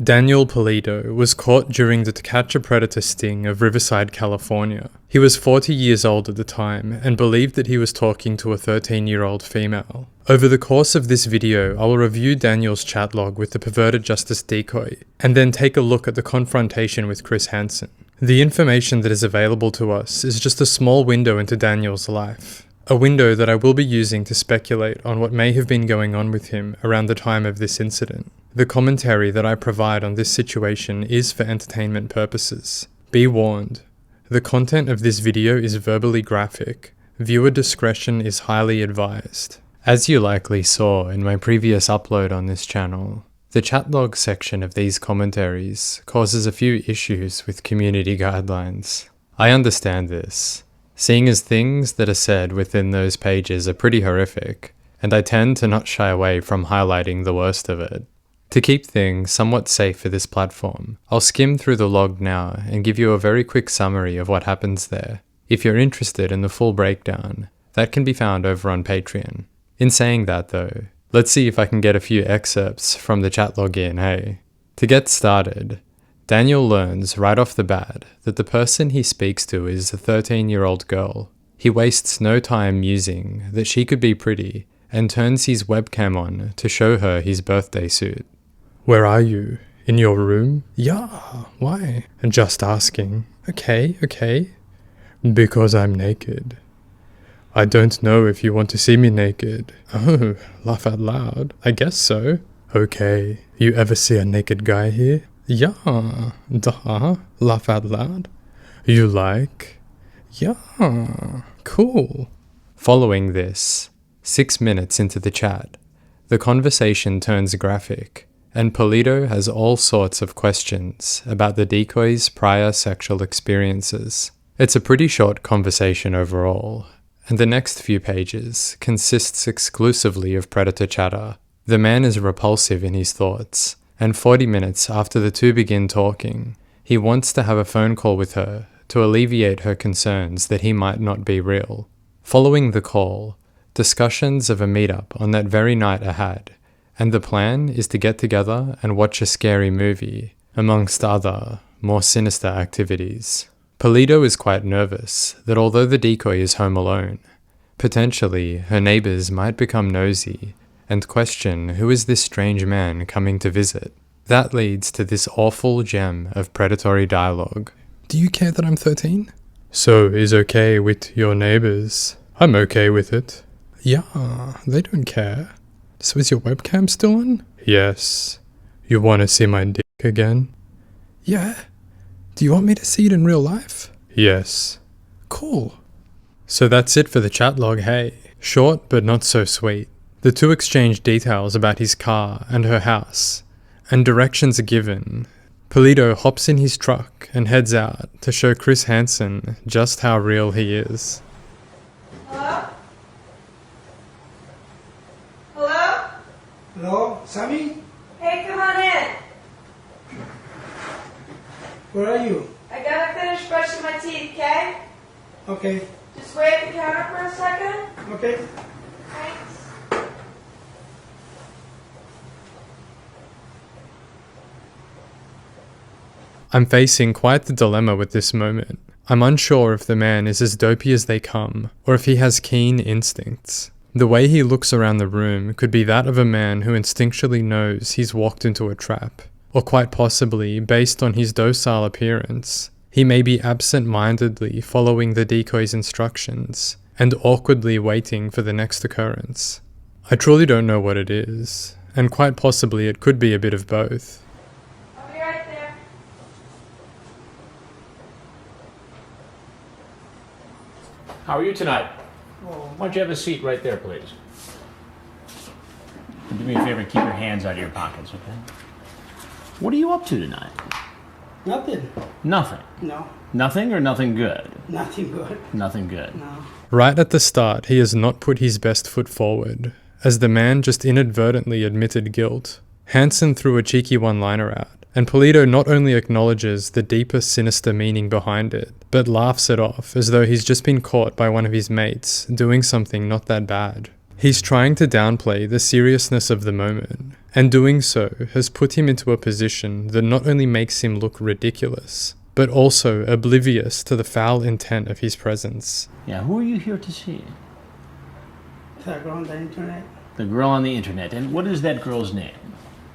Daniel Pulido was caught during the To Catch a Predator sting of Riverside, California. He was 40 years old at the time and believed that he was talking to a 13-year-old female. Over the course of this video, I will review Daniel's chat log with the perverted justice decoy, and then take a look at the confrontation with Chris Hansen. The information that is available to us is just a small window into Daniel's life. A window that I will be using to speculate on what may have been going on with him around the time of this incident. The commentary that I provide on this situation is for entertainment purposes. Be warned, the content of this video is verbally graphic. Viewer discretion is highly advised. As you likely saw in my previous upload on this channel, the chat log section of these commentaries causes a few issues with community guidelines. I understand this, seeing as things that are said within those pages are pretty horrific, and I tend to not shy away from highlighting the worst of it. To keep things somewhat safe for this platform, I'll skim through the log now and give you a very quick summary of what happens there. If you're interested in the full breakdown, that can be found over on Patreon. In saying that though, let's see if I can get a few excerpts from the chat log in, hey? To get started, Daniel learns right off the bat that the person he speaks to is a 13-year-old girl. He wastes no time musing that she could be pretty and turns his webcam on to show her his birthday suit. Where are you? In your room? Yeah, why? Just asking. Okay. Because I'm naked. I don't know if you want to see me naked. Oh, laugh out loud. I guess so. Okay, you ever see a naked guy here? Yeah, duh, laugh out loud. You like? Yeah, cool. Following this, 6 minutes into the chat, the conversation turns graphic, and Pulido has all sorts of questions about the decoy's prior sexual experiences. It's a pretty short conversation overall, and the next few pages consists exclusively of predator chatter. The man is repulsive in his thoughts, and 40 minutes after the two begin talking, he wants to have a phone call with her to alleviate her concerns that he might not be real. Following the call, discussions of a meetup on that very night are had, and the plan is to get together and watch a scary movie, amongst other, more sinister activities. Pulido is quite nervous that although the decoy is home alone, potentially her neighbors might become nosy and question who is this strange man coming to visit. That leads to this awful gem of predatory dialogue. Do you care that I'm 13? So is okay with your neighbors? I'm okay with it. Yeah, they don't care. So is your webcam still on? Yes. You want to see my dick again? Yeah. Do you want me to see it in real life? Yes. Cool. So that's it for the chat log, hey. Short but not so sweet. The two exchange details about his car and her house, and directions are given. Pulido hops in his truck and heads out to show Chris Hansen just how real he is. Hello? Hello? Hello, Sammy? Hey, come on in. Where are you? I gotta finish brushing my teeth, okay? Okay, Just wait at the counter for a second. okay. Thanks. I'm facing quite the dilemma with this moment. I'm unsure if the man is as dopey as they come, or if he has keen instincts. The way he looks around the room could be that of a man who instinctually knows he's walked into a trap, or quite possibly, based on his docile appearance, he may be absent-mindedly following the decoy's instructions, and awkwardly waiting for the next occurrence. I truly don't know what it is, and quite possibly it could be a bit of both. I'll be right there. How are you tonight? Well, why don't you have a seat right there, please? And do me a favor, keep your hands out of your pockets, okay? What are you up to tonight? Nothing. Nothing. No, Nothing or nothing good? nothing good. Nothing good. No. Right at the start, he has not put his best foot forward, as the man just inadvertently admitted guilt. Hansen threw a cheeky one-liner out, and Pulido not only acknowledges the deeper sinister meaning behind it, but laughs it off as though he's just been caught by one of his mates doing something not that bad. He's trying to downplay the seriousness of the moment, and doing so has put him into a position that not only makes him look ridiculous, but also oblivious to the foul intent of his presence. Yeah, who are you here to see? That girl on the internet. The girl on the internet. And what is that girl's name?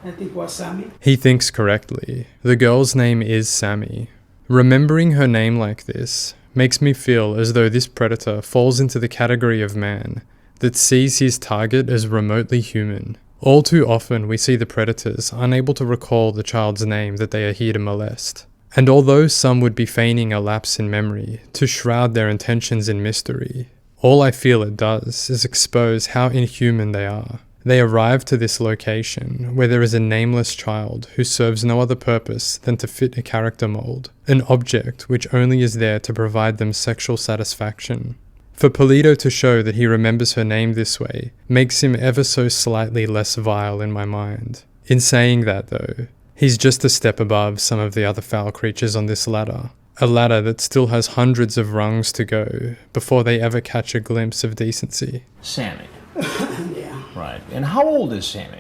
I think it was Sammy. He thinks correctly. The girl's name is Sammy. Remembering her name like this makes me feel as though this predator falls into the category of man that sees his target as remotely human. All too often we see the predators unable to recall the child's name that they are here to molest. And although some would be feigning a lapse in memory to shroud their intentions in mystery, all I feel it does is expose how inhuman they are. They arrive to this location where there is a nameless child who serves no other purpose than to fit a character mold, an object which only is there to provide them sexual satisfaction. For Pulido to show that he remembers her name this way makes him ever so slightly less vile in my mind. In saying that though, he's just a step above some of the other foul creatures on this ladder. A ladder that still has hundreds of rungs to go before they ever catch a glimpse of decency. Sammy. Yeah. Right. And how old is Sammy?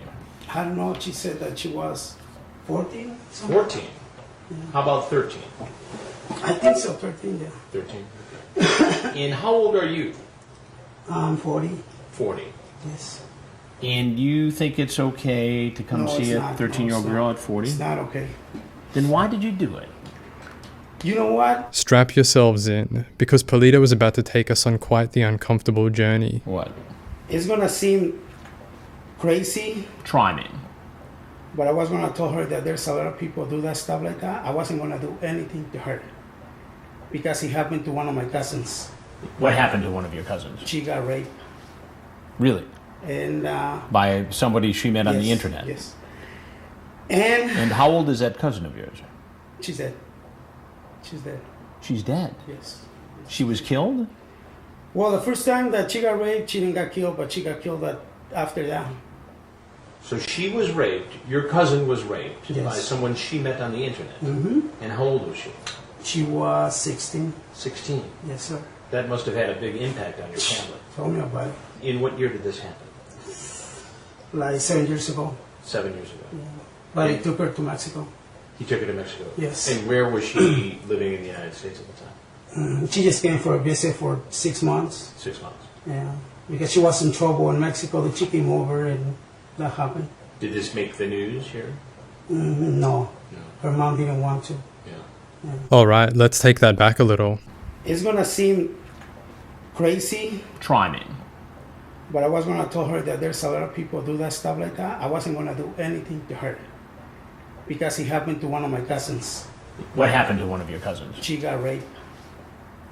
I don't know. She said that she was 14. 14. How about 13? I think so. 13. Yeah. 13. And how old are you? I'm 40. 40. Yes. And you think it's okay to come No, see it's a not. 13-year-old No, it's girl not. at 40? It's not okay. Then why did you do it? You know what? Strap yourselves in, because Pulido is about to take us on quite the uncomfortable journey. What? It's gonna seem crazy, Try me. but I was gonna tell her that there's a lot of people do that stuff like that. I wasn't gonna do anything to her because it happened to one of my cousins. What happened to one of your cousins? She got raped, Really? and By somebody she met on the yes, internet? Yes. And And how old is that cousin of yours? she's dead. She's dead. She's dead. Yes. She was killed? Well, the first time that she got raped, she didn't get killed, but she got killed after that. So she was raped, your cousin was raped Yes. by someone she met on the internet. Mm-hmm. And how old was she? She was 16. 16. Yes, sir. That must have had a big impact on your family. Tell me about it. In what year did this happen? Like 7 years ago. 7 years ago. But he took her to Mexico. He took her to Mexico. Yes. And where was she living in the United States at the time? She just came for a visit for 6 months. 6 months. Yeah. Because she was in trouble in Mexico. The chick came over and that happened. Did this make the news here? No. No. Her mom didn't want to. Yeah. Alright, let's take that back a little. It's going to seem crazy, Try me. but I was going to tell her that there's a lot of people do that stuff like that. I wasn't going to do anything to her because it happened to one of my cousins. What happened to one of your cousins? She got raped.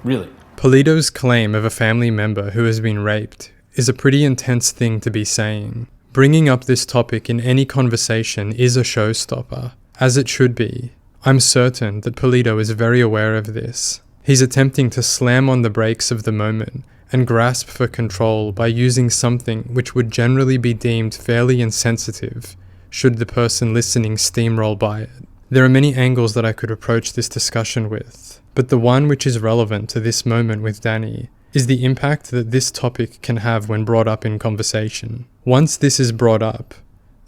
Really? Pulido's claim of a family member who has been raped is a pretty intense thing to be saying. Bringing up this topic in any conversation is a showstopper, as it should be. I'm certain that Pulido is very aware of this. He's attempting to slam on the brakes of the moment and grasp for control by using something which would generally be deemed fairly insensitive should the person listening steamroll by it. There are many angles that I could approach this discussion with, but the one which is relevant to this moment with Danny is the impact that this topic can have when brought up in conversation. Once this is brought up,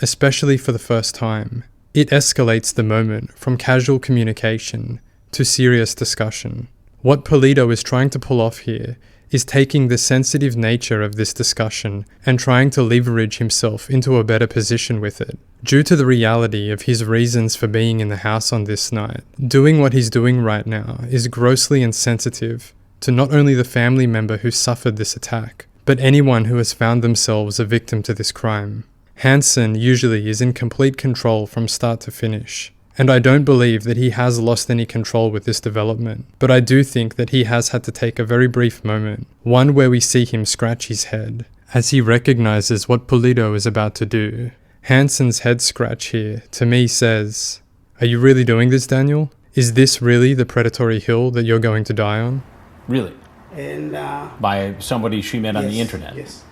especially for the first time, it escalates the moment from casual communication to serious discussion. What Pulido is trying to pull off here is taking the sensitive nature of this discussion and trying to leverage himself into a better position with it. Due to the reality of his reasons for being in the house on this night, doing what he's doing right now is grossly insensitive to not only the family member who suffered this attack, but anyone who has found themselves a victim to this crime. Hansen usually is in complete control from start to finish, and I don't believe that he has lost any control with this development, but I do think that he has had to take a very brief moment, one where we see him scratch his head, as he recognizes what Pulido is about to do. Hansen's head scratch here, to me, says, "Are you really doing this, Daniel? Is this really the predatory hill that you're going to die on?" Really? And By somebody she met on the internet? Yes.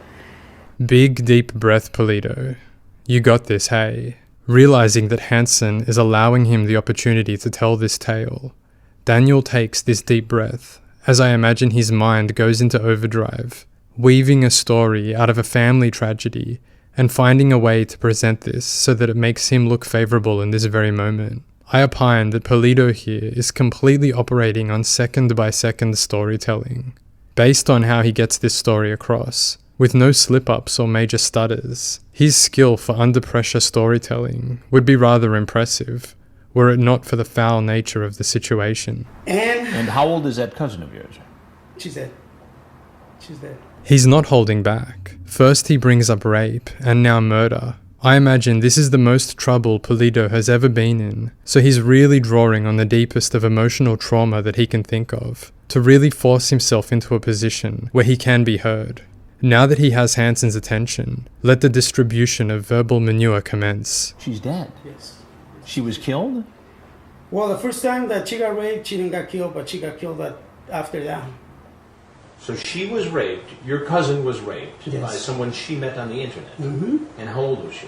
Big deep breath, Pulido. You got this, hey? Realizing that Hansen is allowing him the opportunity to tell this tale, Daniel takes this deep breath, as I imagine his mind goes into overdrive, weaving a story out of a family tragedy and finding a way to present this so that it makes him look favourable in this very moment. I opine that Pulido here is completely operating on second-by-second storytelling, based on how he gets this story across, with no slip-ups or major stutters. His skill for under-pressure storytelling would be rather impressive, were it not for the foul nature of the situation. And how old is that cousin of yours? She's dead. She's dead. He's not holding back. First he brings up rape, and now murder. I imagine this is the most trouble Pulido has ever been in, so he's really drawing on the deepest of emotional trauma that he can think of, to really force himself into a position where he can be heard. Now that he has Hanson's attention, let the distribution of verbal manure commence. She's dead. Yes. She was killed? Well, the first time that she got raped, she didn't get killed, but she got killed after that. So she was raped, your cousin was raped Yes. by someone she met on the internet. Mm-hmm. And how old was she?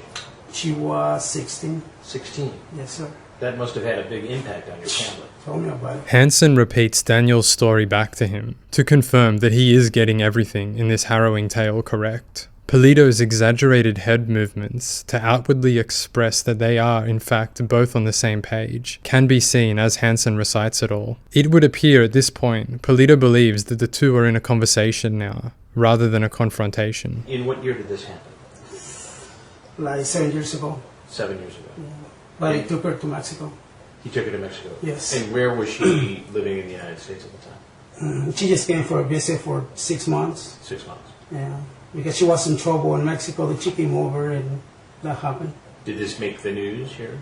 She was 16. 16. Yes, sir. That must have had a big impact on your family. Tell me about it. Hanson repeats Daniel's story back to him, to confirm that he is getting everything in this harrowing tale correct. Pulido's exaggerated head movements to outwardly express that they are, in fact, both on the same page, can be seen as Hanson recites it all. It would appear at this point, Pulido believes that the two are in a conversation now, rather than a confrontation. In what year did this happen? Like 7 years ago. 7 years ago. But he took her to Mexico. He took her to Mexico? Yes. And where was she living in the United States at the time? She just came for a visit for 6 months. 6 months. Yeah. Because she was in trouble in Mexico, then she came over and that happened. Did this make the news here?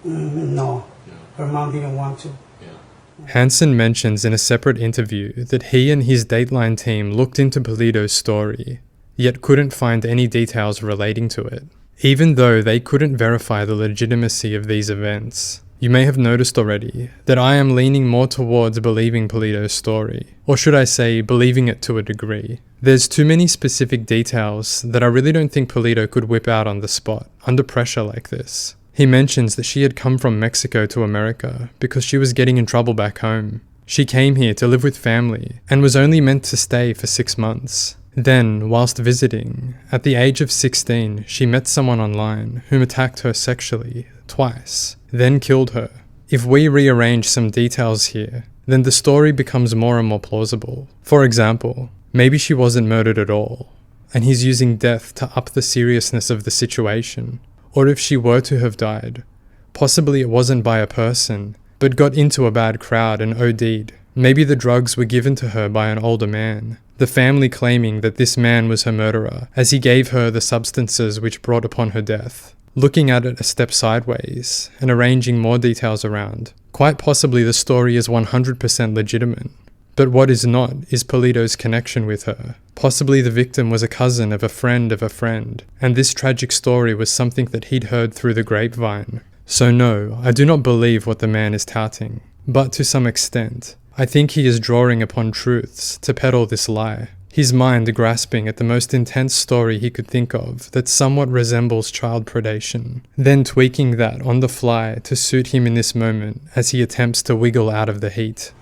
No. No. Her mom didn't want to. Yeah. Hanson mentions in a separate interview that he and his Dateline team looked into Pulido's story, yet couldn't find any details relating to it, even though they couldn't verify the legitimacy of these events. You may have noticed already that I am leaning more towards believing Pulido's story, or should I say, believing it to a degree. There's too many specific details that I really don't think Pulido could whip out on the spot, under pressure like this. He mentions that she had come from Mexico to America because she was getting in trouble back home. She came here to live with family and was only meant to stay for 6 months. Then, whilst visiting, at the age of 16, she met someone online whom attacked her sexually twice, then killed her. If we rearrange some details here, then the story becomes more and more plausible. For example, maybe she wasn't murdered at all, and he's using death to up the seriousness of the situation. Or if she were to have died, possibly it wasn't by a person, but got into a bad crowd and OD'd. Maybe the drugs were given to her by an older man, the family claiming that this man was her murderer, as he gave her the substances which brought upon her death. Looking at it a step sideways, and arranging more details around, quite possibly the story is 100% legitimate. But what is not is Pulido's connection with her. Possibly the victim was a cousin of a friend, and this tragic story was something that he'd heard through the grapevine. So no, I do not believe what the man is touting. But to some extent, I think he is drawing upon truths to peddle this lie. His mind grasping at the most intense story he could think of that somewhat resembles child predation, then tweaking that on the fly to suit him in this moment as he attempts to wiggle out of the heat.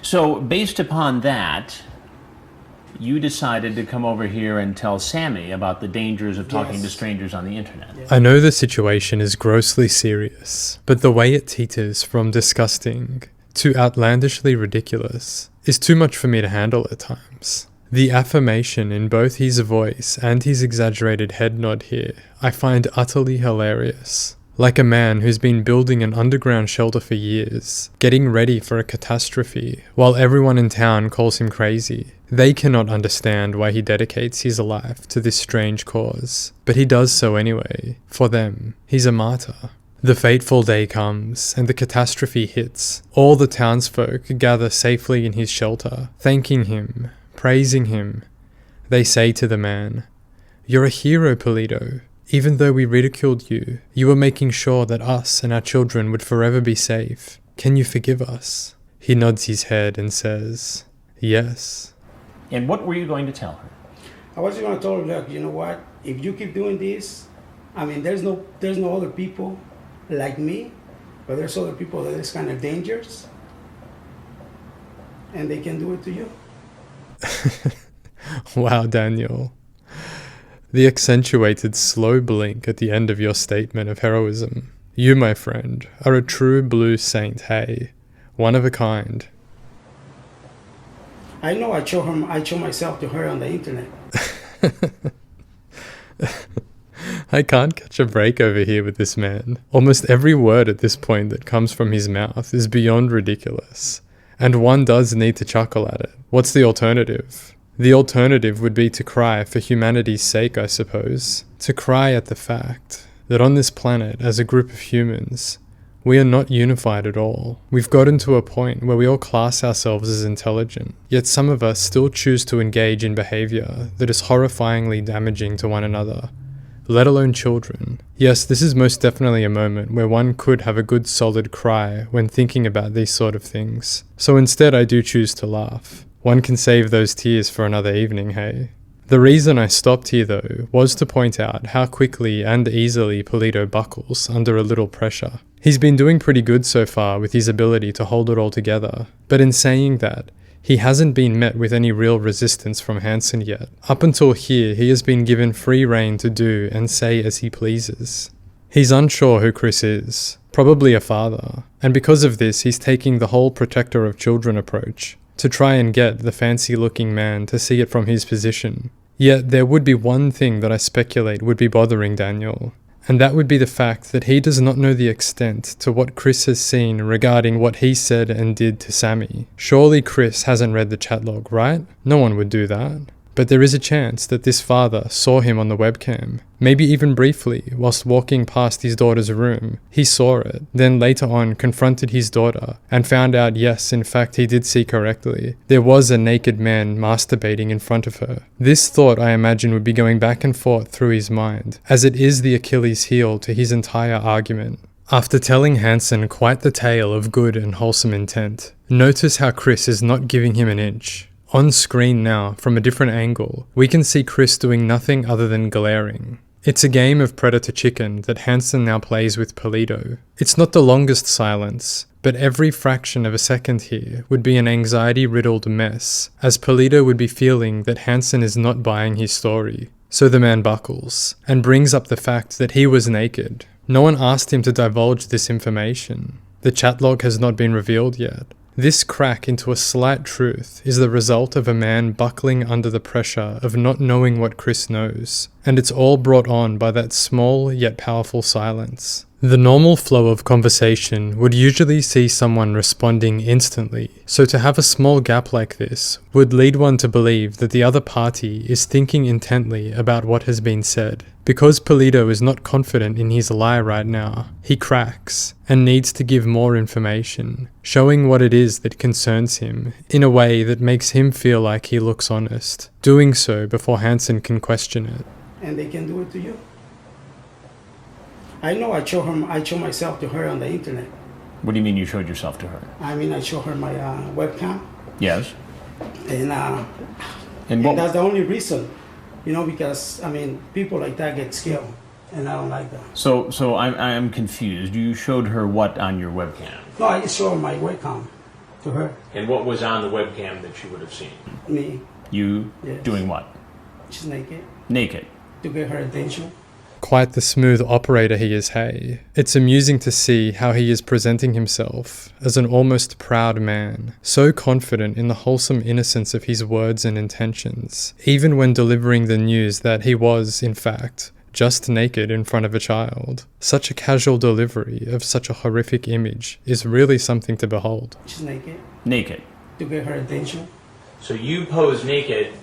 So, based upon that, you decided to come over here and tell Sammy about the dangers of talking to strangers on the internet. I know the situation is grossly serious, but the way it teeters from disgusting to outlandishly ridiculous is too much for me to handle at times. The affirmation in both his voice and his exaggerated head nod here I find utterly hilarious. Like a man who's been building an underground shelter for years, getting ready for a catastrophe, while everyone in town calls him crazy. They cannot understand why he dedicates his life to this strange cause, but he does so anyway. For them, he's a martyr. The fateful day comes, and the catastrophe hits. All the townsfolk gather safely in his shelter, thanking him, praising him. They say to the man, "You're a hero, Pulido. Even though we ridiculed you, you were making sure that us and our children would forever be safe. Can you forgive us?" He nods his head and says, "Yes." And what were you going to tell her? I was going to tell her, look, you know what? If you keep doing this, I mean, there's no other people like me, but there's other people that is kind of dangerous, and they can do it to you. Wow, Daniel. The accentuated slow blink at the end of your statement of heroism. You, my friend, are a true blue saint, hey. One of a kind. I know I show myself to her on the internet. I can't catch a break over here with this man. Almost every word at this point that comes from his mouth is beyond ridiculous. And one does need to chuckle at it. What's the alternative? The alternative would be to cry for humanity's sake, I suppose. To cry at the fact that on this planet, as a group of humans, we are not unified at all. We've gotten to a point where we all class ourselves as intelligent, yet some of us still choose to engage in behavior that is horrifyingly damaging to one another, let alone children. Yes, this is most definitely a moment where one could have a good solid cry when thinking about these sort of things. So instead I do choose to laugh. One can save those tears for another evening, hey? The reason I stopped here though was to point out how quickly and easily Pulido buckles under a little pressure. He's been doing pretty good so far with his ability to hold it all together, but in saying that, he hasn't been met with any real resistance from Hansen yet. Up until here, he has been given free rein to do and say as he pleases. He's unsure who Chris is, probably a father, and because of this he's taking the whole protector of children approach, to try and get the fancy-looking man to see it from his position. Yet there would be one thing that I speculate would be bothering Daniel, and that would be the fact that he does not know the extent to what Chris has seen regarding what he said and did to Sammy. Surely Chris hasn't read the chat log, right? No one would do that. But there is a chance that this father saw him on the webcam, maybe even briefly, whilst walking past his daughter's room. He saw it, then later on confronted his daughter, and found out yes, in fact he did see correctly. There was a naked man masturbating in front of her. This thought, I imagine, would be going back and forth through his mind, as it is the Achilles heel to his entire argument. After telling Hansen quite the tale of good and wholesome intent, notice how Chris is not giving him an inch. On screen now, from a different angle, we can see Chris doing nothing other than glaring. It's a game of predator chicken that Hansen now plays with Pulido. It's not the longest silence, but every fraction of a second here would be an anxiety-riddled mess, as Pulido would be feeling that Hansen is not buying his story. So the man buckles, and brings up the fact that he was naked. No one asked him to divulge this information. The chat log has not been revealed yet. This crack into a slight truth is the result of a man buckling under the pressure of not knowing what Chris knows, and it's all brought on by that small yet powerful silence. The normal flow of conversation would usually see someone responding instantly, so to have a small gap like this would lead one to believe that the other party is thinking intently about what has been said. Because Pulido is not confident in his lie right now, he cracks and needs to give more information, showing what it is that concerns him in a way that makes him feel like he looks honest, doing so before Hansen can question it. And they can do it to you. I know I show myself to her on the internet. What do you mean you showed yourself to her? I mean, I show her my webcam, Yes. and what? that's the only reason, because, I mean, people like that get scared, and I don't like that. So I'm confused. You showed her what on your webcam? No, I just show her my webcam to her, And what was on the webcam that she would have seen? me, You Yes. doing what? she's naked, Naked. to get her attention. Quite the smooth operator he is, hey. It's amusing to see how he is presenting himself as an almost proud man, so confident in the wholesome innocence of his words and intentions, even when delivering the news that he was, in fact, just naked in front of a child. Such a casual delivery of such a horrific image is really something to behold. She's naked, Naked. to get her attention. So you pose naked.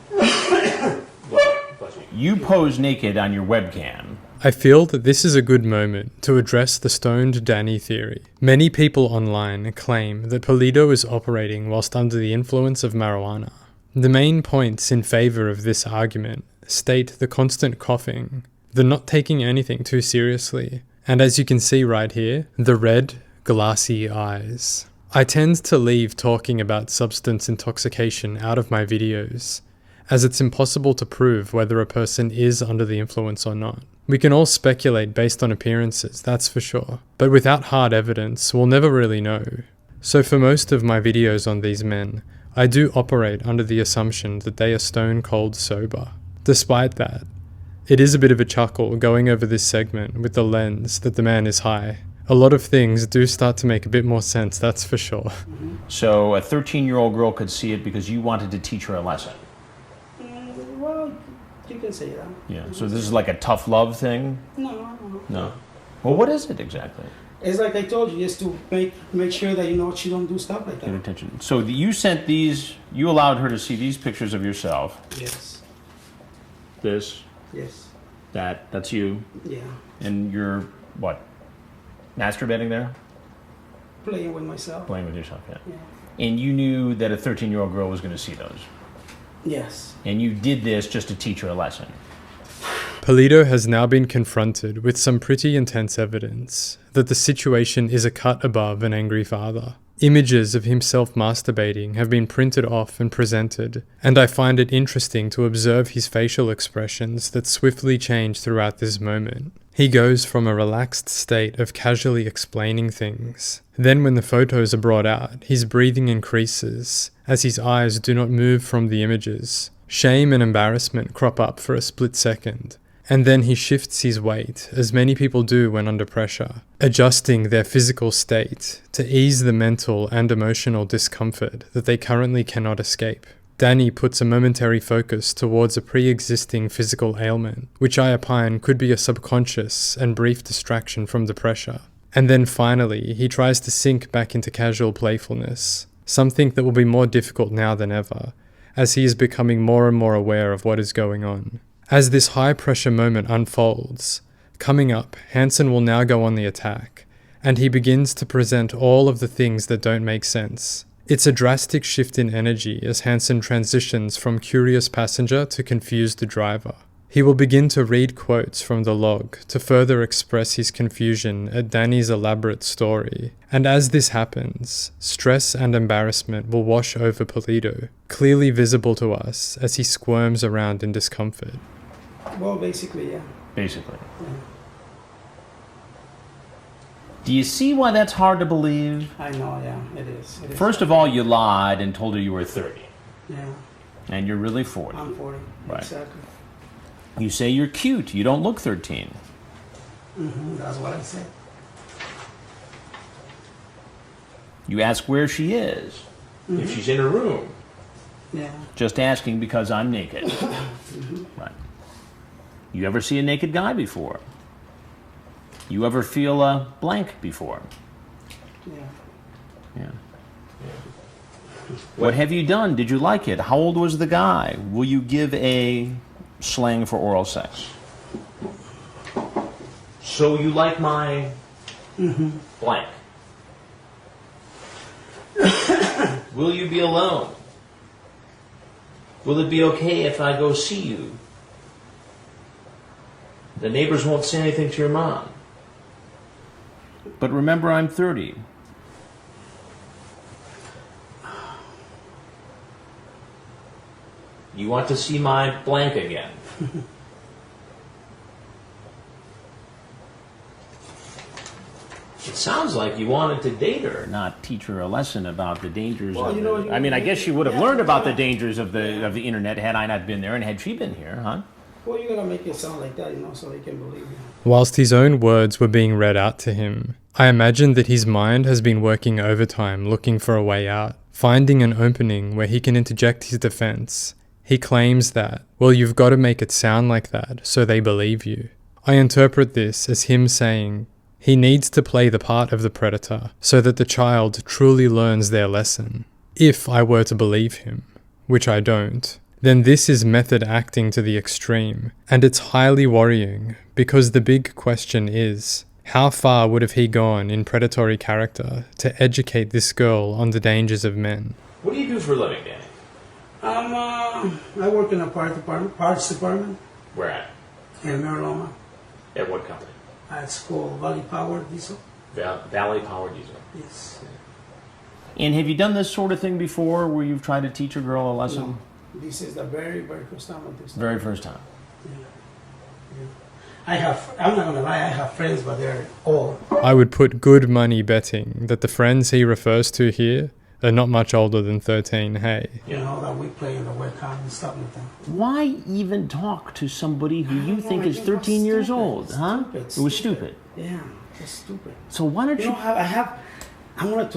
You pose naked on your webcam. I feel that this is a good moment to address the stoned Danny theory. Many people online claim that Pulido is operating whilst under the influence of marijuana. The main points in favour of this argument state the constant coughing, the not taking anything too seriously, and as you can see right here, the red, glassy eyes. I tend to leave talking about substance intoxication out of my videos, as it's impossible to prove whether a person is under the influence or not. We can all speculate based on appearances, that's for sure, but without hard evidence, we'll never really know. So for most of my videos on these men, I do operate under the assumption that they are stone cold sober. Despite that, it is a bit of a chuckle going over this segment with the lens that the man is high. A lot of things do start to make a bit more sense, that's for sure. So a 13-year-old girl could see it because you wanted to teach her a lesson. Well, you can say that. Yeah. So this is like a tough love thing? No. No. Well, what is it exactly? It's like I told you, just to make sure that she don't do stuff like Get that. attention. So you sent these, you allowed her to see these pictures of yourself. Yes. This, Yes. that's you. Yeah. And you're, what, masturbating there? Playing with myself. Playing with yourself, yeah. Yeah. And you knew that a 13-year-old girl was going to see those. Yes. And you did this just to teach her a lesson. Pulido has now been confronted with some pretty intense evidence that the situation is a cut above an angry father. Images of himself masturbating have been printed off and presented, and I find it interesting to observe his facial expressions that swiftly change throughout this moment. He goes from a relaxed state of casually explaining things. Then when the photos are brought out, his breathing increases as his eyes do not move from the images. Shame and embarrassment crop up for a split second, and then he shifts his weight, as many people do when under pressure, adjusting their physical state to ease the mental and emotional discomfort that they currently cannot escape. Danny puts a momentary focus towards a pre-existing physical ailment, which I opine could be a subconscious and brief distraction from the pressure. And then finally, he tries to sink back into casual playfulness, something that will be more difficult now than ever, as he is becoming more and more aware of what is going on. As this high-pressure moment unfolds, coming up, Hansen will now go on the attack, and he begins to present all of the things that don't make sense. It's a drastic shift in energy as Hansen transitions from curious passenger to confused driver. He will begin to read quotes from the log to further express his confusion at Danny's elaborate story. And as this happens, stress and embarrassment will wash over Pulido, clearly visible to us as he squirms around in discomfort. Well, basically, yeah. Basically. Yeah. Do you see why that's hard to believe? I know, yeah, it is. It is. First of all, you lied and told her you were 30. Yeah, And you're really 40. I'm 40. Right. Exactly. You say you're cute. You don't look 13. That's what I said. You ask where she is. If she's in her room. Yeah. Just asking because I'm naked. Right. You ever see a naked guy before? You ever feel a blank before? Yeah. Yeah. What have you done? Did you like it? How old was the guy? Will you give a slang for oral sex? So you like my blank? Will you be alone? Will it be okay if I go see you? The neighbors won't say anything to your mom. But remember, I'm 30. You want to see my blank again? It sounds like you wanted to date her. Not teach her a lesson about the dangers Well, of you know, I mean, I guess she would have yeah, learned about yeah. the dangers of the internet had I not been there and had she been here, huh? Well, you gotta make it sound like that, so they can believe you. Whilst his own words were being read out to him, I imagine that his mind has been working overtime looking for a way out, finding an opening where he can interject his defense. He claims that, well, you've got to make it sound like that so they believe you. I interpret this as him saying he needs to play the part of the predator so that the child truly learns their lesson. If I were to believe him, which I don't, then this is method acting to the extreme, and it's highly worrying because the big question is, how far would have he gone in predatory character to educate this girl on the dangers of men? What do you do for a living, Danny? I work in a parts department Where at? in Mariloma. At what company? It's called Valley Power Diesel. Valley Power Diesel. Yes. And have you done this sort of thing before where you've tried to teach a girl a lesson? No. This is the very, very first time I do stuff. Very first time. Yeah. I'm not gonna lie, I have friends, but they're old. I would put good money betting that the friends he refers to here not much older than 13, hey. You know, that we play in the warehouse and stuff like that. Why even talk to somebody who you think is it 13 was years stupid. old, huh? Stupid, It was stupid. Yeah, it's stupid. So why don't You you... know, I'm gonna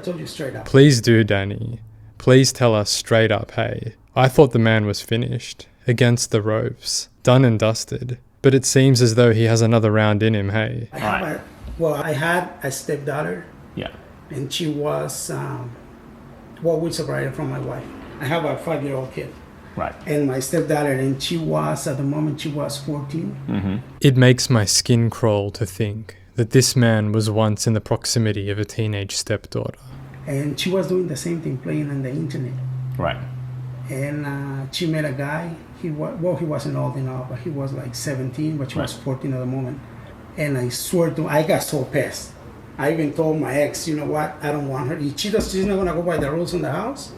tell you straight up. Please do, Danny. Please tell us straight up, hey. I thought the man was finished, against the ropes, done and dusted. But it seems as though he has another round in him, hey. I had a stepdaughter, Yeah. and she was, we separated from my wife. I have a 5-year-old kid. Right. And my stepdaughter, and she was, at the moment, she was 14. Mm-hmm. It makes my skin crawl to think that this man was once in the proximity of a teenage stepdaughter. And she was doing the same thing, playing on the internet. Right. And she met a guy. He wasn't old enough, but he was like 17, but she was 14 at the moment. And I swear to, I got so pissed. I even told my ex, you know what? I don't want her. She's not gonna go by the rules in the house.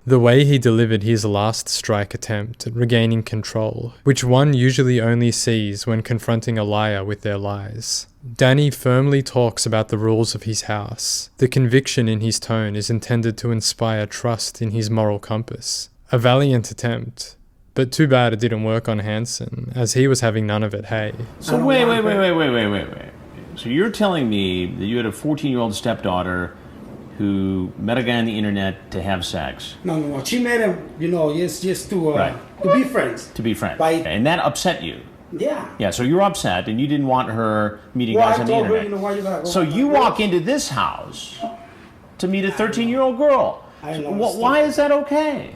The way he delivered his last strike attempt at regaining control, which one usually only sees when confronting a liar with their lies. Danny firmly talks about the rules of his house. The conviction in his tone is intended to inspire trust in his moral compass. A valiant attempt, but too bad it didn't work on Hansen, as he was having none of it, hey. So wait. So you're telling me that you had a 14-year-old stepdaughter who met a guy on the internet to have sex? No. She met him, just to be friends. To be friends. By- And that upset you? Yeah. Yeah, so you're upset and you didn't want her meeting guys on the I told her, internet. why you gotta go. So you walk into this house to meet a 13-year-old girl. I know, Why is that okay?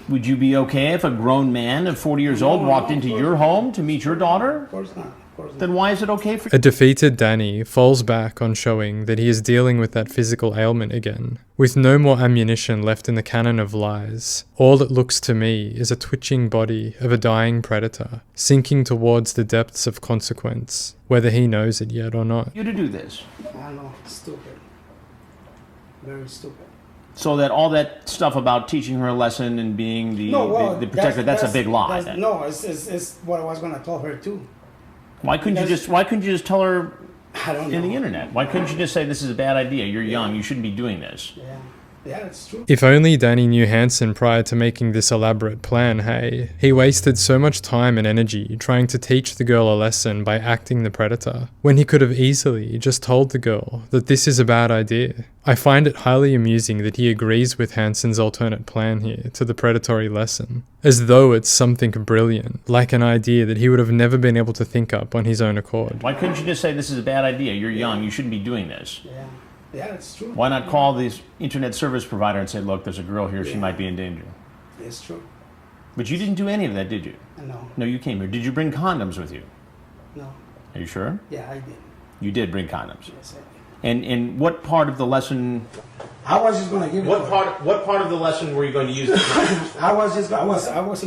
Would you be okay if a grown man of 40 years old walked into your home to meet your daughter? Of course not. Then why is it okay for A defeated Danny falls back on showing that he is dealing with that physical ailment again. With no more ammunition left in the cannon of lies, all it looks to me is a twitching body of a dying predator, sinking towards the depths of consequence, whether he knows it yet or not. you to do this? I know, stupid. Very stupid. So that all that stuff about teaching her a lesson and being the protector, that's a big lie. Then. No, it's what I was gonna tell her too. Why couldn't you just tell her I don't know. in the internet? Why couldn't you just say this is a bad idea? You're young. You shouldn't be doing this. Yeah, it's true. If only Danny knew Hansen prior to making this elaborate plan, hey. He wasted so much time and energy trying to teach the girl a lesson by acting the predator, when he could have easily just told the girl that this is a bad idea. I find it highly amusing that he agrees with Hansen's alternate plan here to the predatory lesson, as though it's something brilliant, like an idea that he would have never been able to think up on his own accord. Why couldn't you just say this is a bad idea? You're young. You shouldn't be doing this. Yeah, it's true. Why not call this internet service provider and say, look, there's a girl here. She might be in danger. It's true. But you didn't do any of that, did you? No. No, you came here. Did you bring condoms with you? No. Are you sure? Yeah, I did. You did bring condoms. Yes, I did. And what part of the lesson? I was just gonna give it. What part of the lesson were you going to use? I wasn't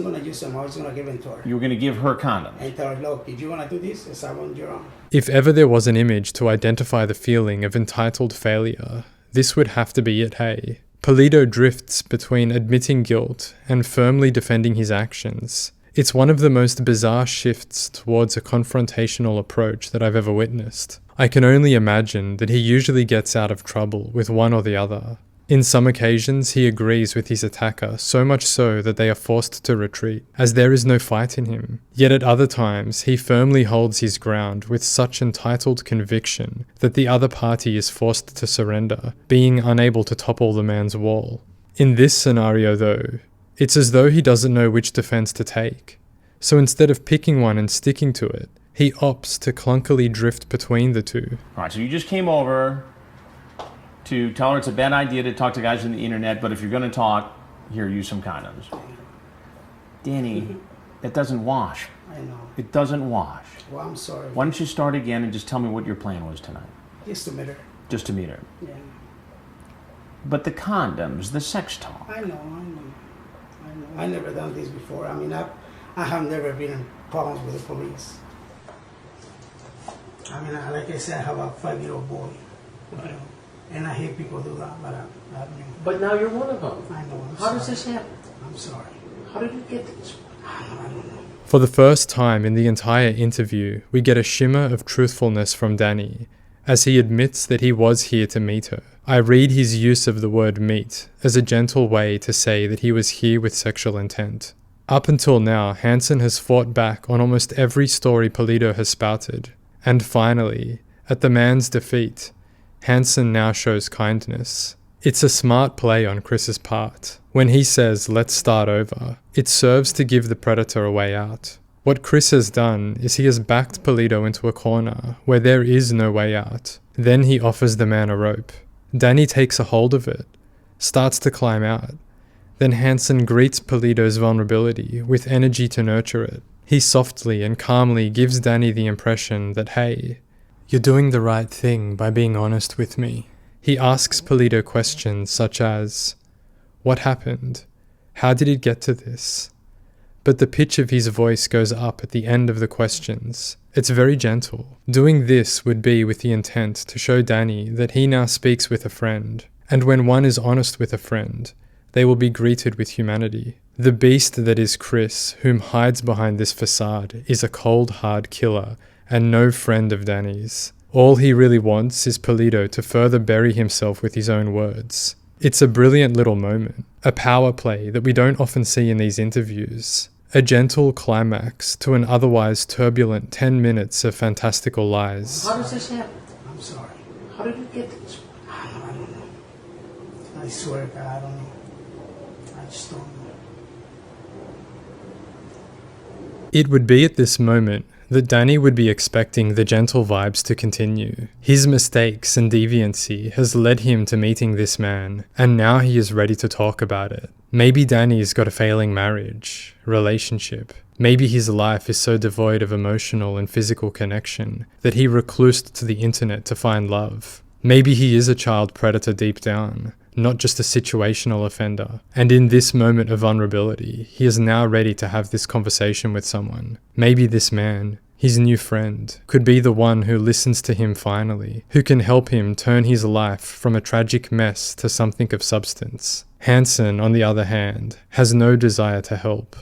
gonna use them. I was gonna give them to her. You were going to give her condoms. And tell her, look, if you wanna do this, it's I want your own. If ever there was an image to identify the feeling of entitled failure, this would have to be it, hey. Pulido drifts between admitting guilt and firmly defending his actions. It's one of the most bizarre shifts towards a confrontational approach that I've ever witnessed. I can only imagine that he usually gets out of trouble with one or the other. In some occasions, he agrees with his attacker, so much so that they are forced to retreat, as there is no fight in him. Yet at other times, he firmly holds his ground with such entitled conviction that the other party is forced to surrender, being unable to topple the man's wall. In this scenario, though, it's as though he doesn't know which defense to take. So instead of picking one and sticking to it, he opts to clunkily drift between the two. All right, so you just came over to tell her it's a bad idea to talk to guys on the internet, but if you're going to talk, here, use some condoms. Danny, it doesn't wash. I know. It doesn't wash. Well, I'm sorry. Why don't you start again and just tell me what your plan was tonight? Just a minute. Just to meet her. Yeah. But the condoms, the sex talk. I know. I never done this before. I mean, I have never been in problems with the police. I mean, like I said, I have a 5-year-old boy. Right. You know, and I hate people do that, but I mean, But now you're one of them. I know. How does this happen? I'm sorry. How did you get to this? I don't know. For the first time in the entire interview, we get a shimmer of truthfulness from Danny, as he admits that he was here to meet her. I read his use of the word meat as a gentle way to say that he was here with sexual intent. Up until now, Hansen has fought back on almost every story Pulido has spouted. And finally, at the man's defeat, Hansen now shows kindness. It's a smart play on Chris's part. When he says, "Let's start over," it serves to give the predator a way out. What Chris has done is he has backed Pulido into a corner where there is no way out. Then he offers the man a rope. Danny takes a hold of it, starts to climb out. Then Hansen greets Pulido's vulnerability with energy to nurture it. He softly and calmly gives Danny the impression that, hey, you're doing the right thing by being honest with me. He asks Pulido questions such as, what happened? How did it get to this? But the pitch of his voice goes up at the end of the questions. It's very gentle. Doing this would be with the intent to show Danny that he now speaks with a friend. And when one is honest with a friend, they will be greeted with humanity. The beast that is Chris, whom hides behind this facade, is a cold, hard killer and no friend of Danny's. All he really wants is Pulido to further bury himself with his own words. It's a brilliant little moment, a power play that we don't often see in these interviews. A gentle climax to an otherwise turbulent 10 minutes of fantastical lies. How does this happen? I'm sorry. How did it get to this? I don't know. I swear to God, I don't know. I just don't know. It would be at this moment that Danny would be expecting the gentle vibes to continue. His mistakes and deviancy has led him to meeting this man, and now he is ready to talk about it. Maybe Danny's got a failing marriage, relationship. Maybe his life is so devoid of emotional and physical connection that he reclused to the internet to find love. Maybe he is a child predator deep down, not just a situational offender. And in this moment of vulnerability, he is now ready to have this conversation with someone. Maybe this man, his new friend, could be the one who listens to him finally, who can help him turn his life from a tragic mess to something of substance. Hansen, on the other hand, has no desire to help,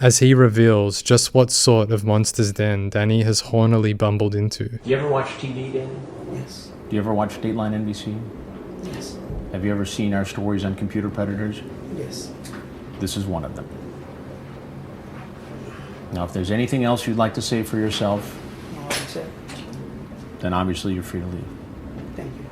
as he reveals just what sort of monster's den Danny has hornily bumbled into. Do you ever watch TV, Danny? Yes. Do you ever watch Dateline NBC? Yes. Have you ever seen our stories on computer predators? Yes. This is one of them. Now, if there's anything else you'd like to say for yourself, No, that's it. then obviously you're free to leave. Thank you.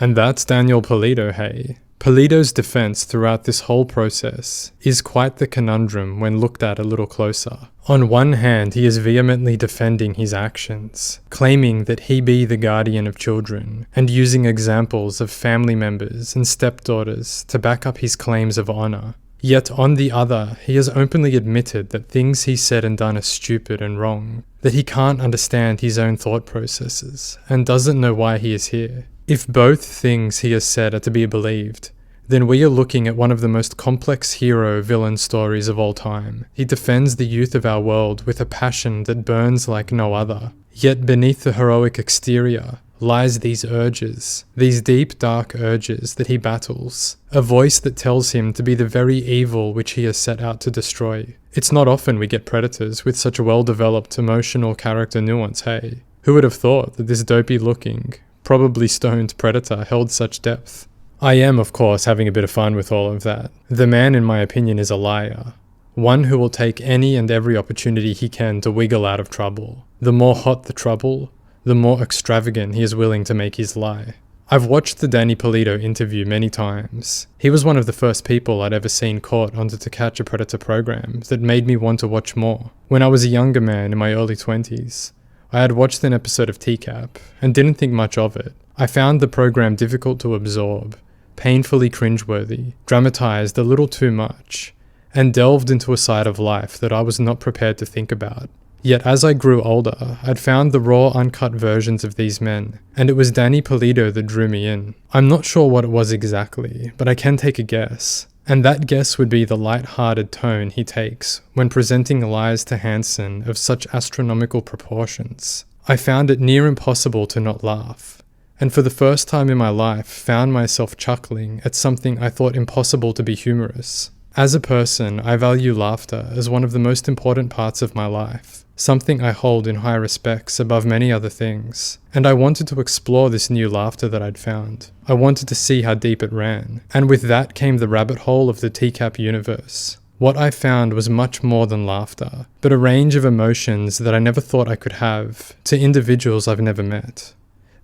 And that's Daniel Pulido, hey. Pulido's defense throughout this whole process is quite the conundrum when looked at a little closer. On one hand, he is vehemently defending his actions, claiming that he be the guardian of children, and using examples of family members and stepdaughters to back up his claims of honor. Yet on the other, he has openly admitted that things he said and done are stupid and wrong, that he can't understand his own thought processes, and doesn't know why he is here. If both things he has said are to be believed, then we are looking at one of the most complex hero-villain stories of all time. He defends the youth of our world with a passion that burns like no other. Yet beneath the heroic exterior lies these urges, these deep, dark urges that he battles. A voice that tells him to be the very evil which he has set out to destroy. It's not often we get predators with such a well-developed emotional character nuance, hey? Who would have thought that this dopey-looking, probably stoned predator held such depth? I am, of course, having a bit of fun with all of that. The man, in my opinion, is a liar. One who will take any and every opportunity he can to wiggle out of trouble. The more hot the trouble, the more extravagant he is willing to make his lie. I've watched the Danny Pulido interview many times. He was one of the first people I'd ever seen caught on the To Catch a Predator program that made me want to watch more. When I was a younger man in my early 20s, I had watched an episode of TCAP and didn't think much of it. I found the program difficult to absorb, painfully cringeworthy, dramatized a little too much, and delved into a side of life that I was not prepared to think about. Yet as I grew older, I'd found the raw, uncut versions of these men, and it was Danny Pulido that drew me in. I'm not sure what it was exactly, but I can take a guess. And that guess would be the light-hearted tone he takes when presenting lies to Hansen of such astronomical proportions. I found it near impossible to not laugh, and for the first time in my life found myself chuckling at something I thought impossible to be humorous. As a person, I value laughter as one of the most important parts of my life. something I hold in high respects above many other things. And I wanted to explore this new laughter that I'd found. I wanted to see how deep it ran. And with that came the rabbit hole of the TCAP universe. What I found was much more than laughter, but a range of emotions that I never thought I could have to individuals I've never met.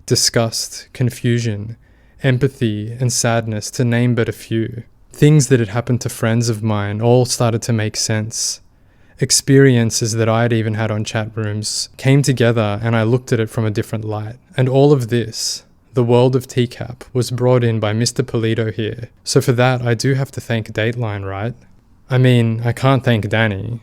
Disgust, confusion, empathy, and sadness, to name but a few. Things that had happened to friends of mine all started to make sense. Experiences that I had even had on chat rooms came together, and I looked at it from a different light. And all of this, the world of TCAP, was brought in by Mr. Pulido here. So for that, I do have to thank Dateline, right? I mean, I can't thank Danny.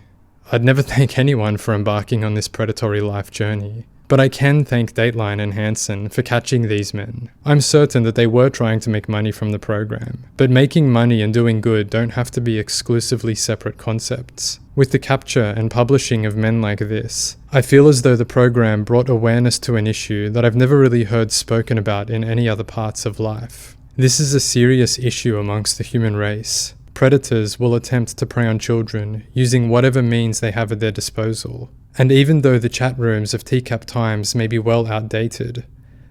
I'd never thank anyone for embarking on this predatory life journey. But I can thank Dateline and Hansen for catching these men. I'm certain that they were trying to make money from the program, but making money and doing good don't have to be exclusively separate concepts. With the capture and publishing of men like this, I feel as though the program brought awareness to an issue that I've never really heard spoken about in any other parts of life. This is a serious issue amongst the human race. Predators will attempt to prey on children using whatever means they have at their disposal. And even though the chat rooms of TCAP times may be well outdated,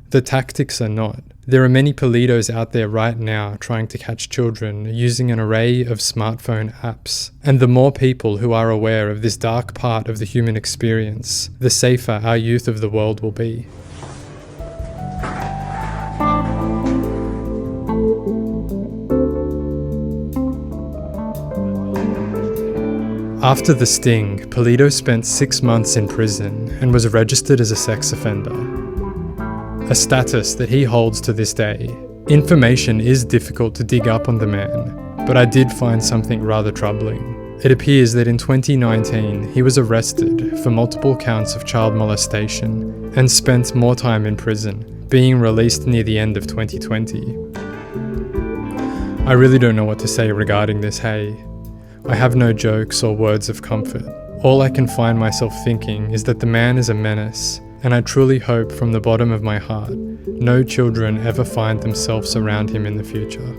the tactics are not. There are many Pulidos out there right now trying to catch children using an array of smartphone apps. And the more people who are aware of this dark part of the human experience, the safer our youth of the world will be. After the sting, Pulido spent 6 months in prison and was registered as a sex offender, a status that he holds to this day. Information is difficult to dig up on the man, but I did find something rather troubling. It appears that in 2019 he was arrested for multiple counts of child molestation and spent more time in prison, being released near the end of 2020. I really don't know what to say regarding this, hey. I have no jokes or words of comfort. All I can find myself thinking is that the man is a menace, and I truly hope from the bottom of my heart no children ever find themselves around him in the future.